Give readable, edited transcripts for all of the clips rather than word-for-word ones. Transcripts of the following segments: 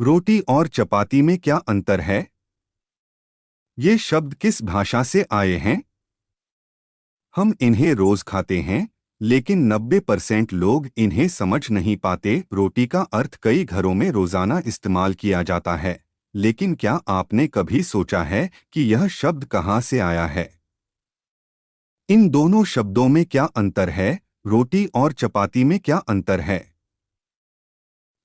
रोटी और चपाती में क्या अंतर है? ये शब्द किस भाषा से आए हैं? हम इन्हें रोज खाते हैं, लेकिन 90% लोग इन्हें समझ नहीं पाते। रोटी का अर्थ कई घरों में रोजाना इस्तेमाल किया जाता है, लेकिन क्या आपने कभी सोचा है कि यह शब्द कहाँ से आया है? इन दोनों शब्दों में क्या अंतर है? रोटी और चपाती में क्या अंतर है?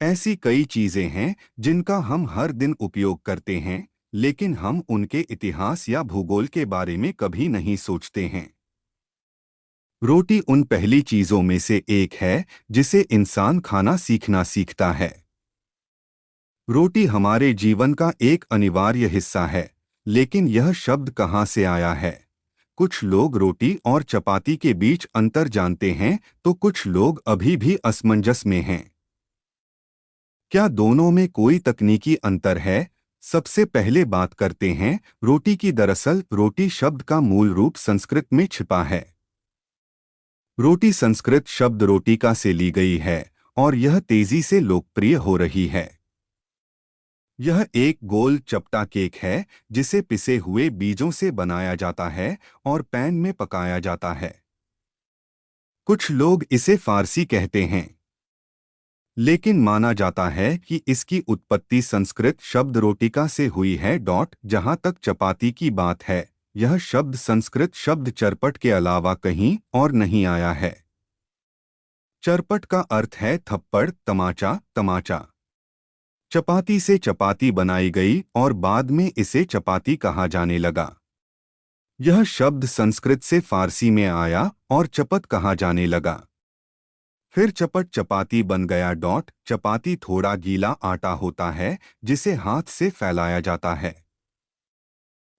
ऐसी कई चीजें हैं जिनका हम हर दिन उपयोग करते हैं, लेकिन हम उनके इतिहास या भूगोल के बारे में कभी नहीं सोचते हैं। रोटी उन पहली चीजों में से एक है जिसे इंसान खाना सीखना सीखता है। रोटी हमारे जीवन का एक अनिवार्य हिस्सा है, लेकिन यह शब्द कहाँ से आया है? कुछ लोग रोटी और चपाती के बीच अंतर जानते हैं, तो कुछ लोग अभी भी असमंजस में हैं। क्या दोनों में कोई तकनीकी अंतर है? सबसे पहले बात करते हैं रोटी की। दरअसल रोटी शब्द का मूल रूप संस्कृत में छिपा है। रोटी संस्कृत शब्द रोटिका से ली गई है और यह तेजी से लोकप्रिय हो रही है। यह एक गोल चपटा केक है जिसे पिसे हुए बीजों से बनाया जाता है और पैन में पकाया जाता है। कुछ लोग इसे फारसी कहते हैं, लेकिन माना जाता है कि इसकी उत्पत्ति संस्कृत शब्द रोटिका से हुई है। जहां तक चपाती की बात है, यह शब्द संस्कृत शब्द चरपट के अलावा कहीं और नहीं आया है। चरपट का अर्थ है थप्पड़, तमाचा, तमाचा। चपाती से चपाती बनाई गई और बाद में इसे चपाती कहा जाने लगा। यह शब्द संस्कृत से फारसी में आया और चपत कहा जाने लगा। फिर चपट चपाती बन गया। चपाती थोड़ा गीला आटा होता है जिसे हाथ से फैलाया जाता है।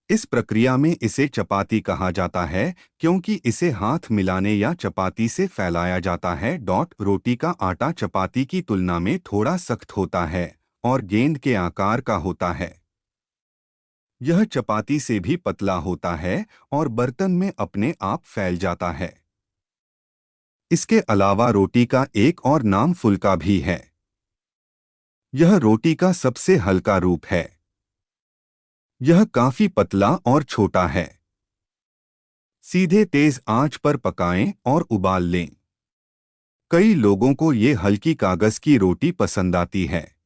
इस प्रक्रिया में इसे चपाती कहा जाता है क्योंकि इसे हाथ मिलाने या चपाती से फैलाया जाता है। रोटी का आटा चपाती की तुलना में थोड़ा सख्त होता है और गेंद के आकार का होता है। यह चपाती से भी पतला होता है और बर्तन में अपने आप फैल जाता है। इसके अलावा रोटी का एक और नाम फुल्का भी है। यह रोटी का सबसे हल्का रूप है। यह काफी पतला और छोटा है। सीधे तेज आंच पर पकाएं और उबाल लें। कई लोगों को ये हल्की कागज की रोटी पसंद आती है।